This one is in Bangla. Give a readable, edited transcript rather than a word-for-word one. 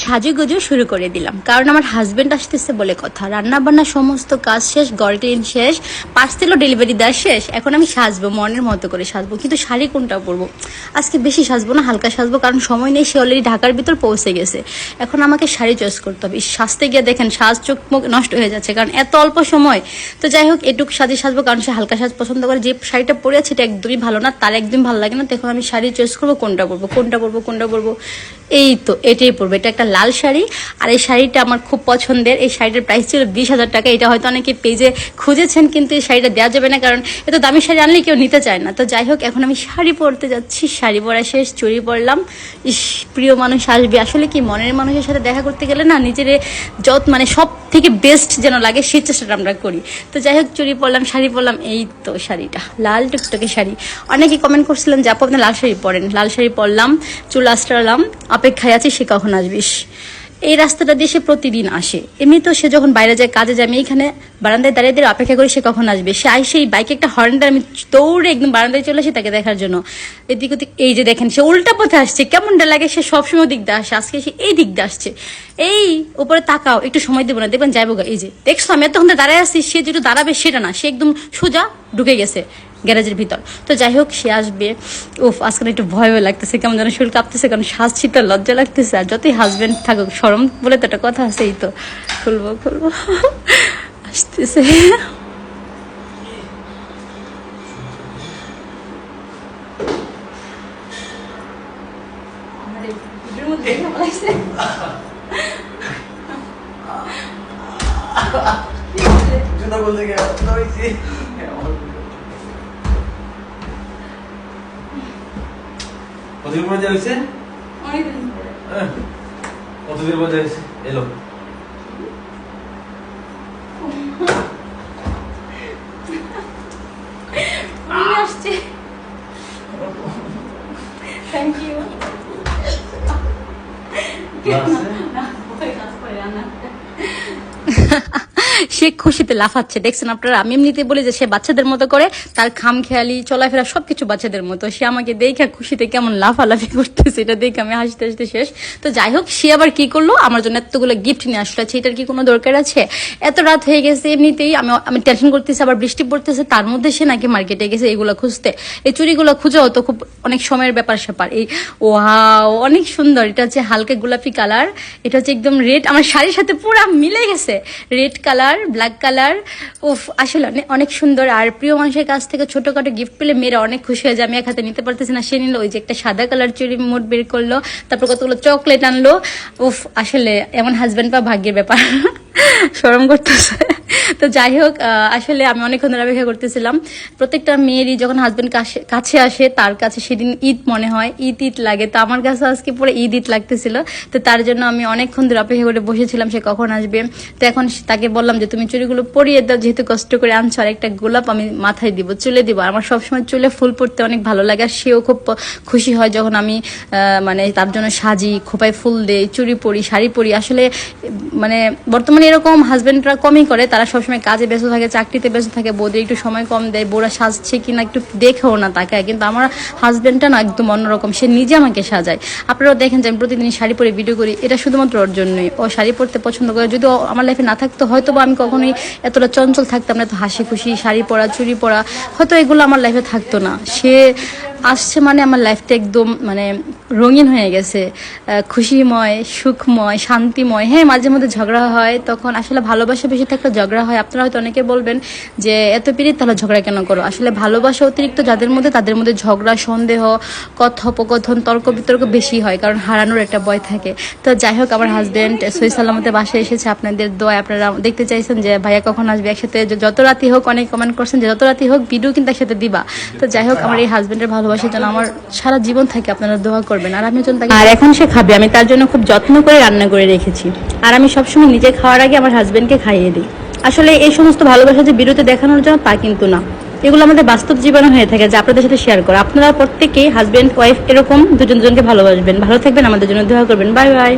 সাজুগুজু শুরু করে দিলাম, কারণ আমার হাজবেন্ড আসতেছে বলে কথা। রান্না বান্না সমস্ত কাজ শেষ, ঘর ক্লিন শেষ, পার্সেলও ডেলিভারি দেওয়া শেষ। এখন আমি সাজবো, মনের মতো করে সাজবো, কিন্তু শাড়ি কোনটা পরবো? আজকে বেশি সাজবো না, হালকা সাজবো, কারণ সময় নেই। সে অলরেডি ঢাকার ভিতর পৌঁছে গেছে। এখন আমাকে শাড়ি চয়েস করতে হবে। সাজতে গিয়ে দেখেন সাজ চোখ মুখ নষ্ট হয়ে যাচ্ছে, কারণ এত অল্প সময়। তো যাই হোক, এটুকু সাজে সাজবো, কারণ সে হালকা সাজ পছন্দ করে। যে শাড়িটা পরে আছে এটা একদমই ভালো না, তার একদম ভালো লাগে না। তখন আমি শাড়ি চয়েস করবো, কোনটা পরবো। এই তো এটাই পরবো। এটা একটা লাল শাড়ি, আর এই শাড়িটা আমার খুব পছন্দের। এই শাড়িটার প্রাইস ছিল 20,000 টাকা। এটা হয়তো অনেকে পেজে খুঁজেছেন, কিন্তু এই শাড়িটা দেওয়া যাবে না, কারণ এত দামি শাড়ি আনলে কেউ নিতে চায় না। তো যাই হোক, এখন আমি শাড়ি পরতে যাচ্ছি। শাড়ি পরা শেষ, চুড়ি পরলাম। প্রিয় মানুষ আসবে। আসলে কি, মনের মানুষের সাথে দেখা করতে গেলে না, নিজের মানে সব থেকে বেস্ট যেন লাগে সেই চেষ্টাটা আমরা করি। তো যাই হোক, চুড়ি পরলাম, শাড়ি পরলাম। এই তো শাড়িটা লাল টুকটকে শাড়ি। অনেকে কমেন্ট করছিলেন যে আপু আপনি লাল শাড়ি পরেন। লাল শাড়ি পরলাম, চুল আঁচড়ালাম, অপেক্ষায় আছি সে কখন আসবিস। এই রাস্তাটা দিয়ে সে প্রতিদিন আসে। এমনি তো সে যখন বাইরে যায়, কাজে যায়, আমি এইখানে বারান্দায় দাঁড়িয়ে দাঁড়িয়ে অপেক্ষা করি সে কখন আসবে। সে আইসে এই বাইকে একটা হর্ন দেয়, আমি দৌড়ে একদম বারান্দায় চলে আসি তাকে দেখার জন্য। এদিক ওদিক, এই যে দেখেন সে উল্টা পথে আসছে, কেমনটা লাগে। সে সবসময় দিক দিয়ে আসে, আজকে সে এই দিক দিয়ে আসছে। এই উপরে তাকাও, একটু সময় দেবো না, দেখবেন যাইবো গা। এই যে দেখছো আমি এতক্ষণ দাঁড়ায় আসছি, সে যেটা দাঁড়াবে সেটা না, সে একদম সোজা ঢুকে গেছে গ্যারেজের ভিতর। তো যাই হোক, সে আসবে। উফ, আজকাল একটু ভয়ও লাগতেছে, কেমন যেন শরীর কাঁপতেছে, কারণ সাজছি তো লজ্জা লাগতেছে। আর যতই হাজবেন্ড থাকুক, শরম বলে তো একটা কথা আছে। এই তো খুলবো আসতেছে। কতদিন পরে যাইছে? কতদিন পরে যাইছে? এলো আসছে। Thank you. সে খুশিতে লাফাচ্ছে, দেখছেন আপনারা। আমি এমনিতে বলি যে সে বাচ্চাদের মতো করে, তার খামখেয়ালি চলাফেরা সবকিছু বাচ্চাদের মতো। সে আমাকে দেখে খুশিতে কেমন লাফালাফি করতেছে, এটা দেখে আমি হাসতে হাসতে শেষ। তো যাই হোক, সে আবার কি করলো, আমার জন্য এতগুলো গিফট নিয়ে আসলো। এটার কি কোনো দরকার আছে? এত রাত হয়ে গেছে, এমনিতেই আমি টেনশন করতেছি, আবার বৃষ্টি পড়তেছে, তার মধ্যে সে নাকি মার্কেটে গেছে এগুলো খুঁজতে। এই চুড়িগুলো খুঁজেও তো খুব অনেক সময়ের ব্যাপার স্যাপার। এই ওয়াও, অনেক সুন্দর। এটা হচ্ছে হালকা গোলাপি কালার, এটা হচ্ছে একদম রেড, আমার শাড়ির সাথে পুরো মিলে গেছে। Red colour, black colour. উফ, আসলে অনেক সুন্দর। আর প্রিয় মানুষের কাছ থেকে ছোটখাটো গিফট পেলে মেয়েরা অনেক খুশি হয়ে যায়। আমি এক হাতে নিতে পারতেছি না, সে নিল। ওই যে একটা সাদা কালার চুড়ি মোট বের করলো, তারপর কতগুলো চকলেট আনলো। উফ, আসলে এমন হাজবেন্ড পা ভাগ্যের ব্যাপার। শরম করতেছে। তো যাই হোক, আসলে আমি অনেকক্ষণ ধরে অপেক্ষা করতেছিলাম। প্রত্যেকটা মেয়েরই যখন হাজবেন্ড কাছে আসে, তার কাছে সেদিন ঈদ মনে হয়, ঈদ লাগে। তো আমার কাছে আজকে পুরো ঈদ লাগতেছিল। তো তার জন্য আমি অনেকক্ষণ ধরে অপেক্ষা করে বসেছিলাম সে কখন আসবে। তো এখন তাকে বললাম যে তুমি চুড়িগুলো পরিয়ে দাও, যেহেতু কষ্ট করে আনছো। আর একটা গোলাপ আমি মাথায় দিব, চুলে দিব। আমার সবসময় চুলে ফুল পড়তে অনেক ভালো লাগে, আর সেও খুব খুশি হয় যখন আমি মানে তার জন্য সাজি, খোপায় ফুল দেই, চুড়ি পরি, শাড়ি পরি। আসলে মানে বর্তমানে এরকম হাজবেন্ডরা কমই করে, তারা সবসময় কাজে ব্যস্ত থাকে, চাকরিতে ব্যস্ত থাকে। বউদের একটু সময় কম দেয়, বউরা সাজছে কিনা একটু দেখেও না তাকায়। কিন্তু আমার হাজবেন্ডটা না একদম অন্যরকম, সে নিজে আমাকে সাজায়। আপনারাও দেখেন যে আমি প্রতিদিন শাড়ি পরে ভিডিও করি, এটা শুধুমাত্র ওর জন্যই। ও শাড়ি পরতে পছন্দ করে। যদি আমার লাইফে না থাকতো, হয়তো বা আমি কখনোই এতটা চঞ্চল থাকতাম না, এত হাসি খুশি, শাড়ি পরা, চুড়ি পরা, হয়তো এগুলো আমার লাইফে থাকতো না। সে আসছে মানে আমার লাইফটা একদম মানে রঙিন হয়ে গেছে, খুশিময়, সুখময়, শান্তিময়। হ্যাঁ, মাঝে মধ্যে ঝগড়া হয়, তখন আসলে ভালোবাসা বেশি থাকলে ঝগড়া হয়। আপনারা হয়তো অনেকে বলবেন যে এত পিরিত, তাহলে ঝগড়া কেন করো? আসলে ভালোবাসা অতিরিক্ত যাদের মধ্যে, তাদের মধ্যে ঝগড়া, সন্দেহ, কথোপকথন, তর্ক বিতর্ক বেশি হয়, কারণ হারানোর একটা ভয় থাকে। তো যাই হোক, আমার হাজবেন্ড সহি সালামতে বাসায় এসেছে। আপনাদের দোয়া, আপনারা দেখতে চাইছেন যে ভাইয়া কখন আসবে। একসাথে যত রাতি হোক, অনেক কমেন্ট করছেন যে যত রাতি হোক ভিডিও কিন্তু একসাথে দিবা। তো যাই হোক, আমার এই হাজবেন্ডের ভালোবাসার জন্য আমার সারা জীবন থাকে, আপনারা দোয়া করবেন। আর আমি তাকে, আর এখন সে খাবে, আমি তার জন্য খুব যত্ন করে রান্না করে রেখেছি। আর আমি সবসময় নিজে খাওয়ার আগে আমার হাজবেন্ডকে খাইয়ে দিই। আসলে এই সমস্ত ভালোবাসা যে বিরতি দেখানোর জন্য তা কিন্তু না, এগুলো আমাদের বাস্তব জীবনে হয়ে থাকে, যে আপনাদের সাথে শেয়ার করা। আপনারা প্রত্যেকেই হাজবেন্ড ওয়াইফ এরকম দুজনকে ভালোবাসবেন। ভালো থাকবেন, আমাদের জন্য দোয়া করবেন। Bye bye.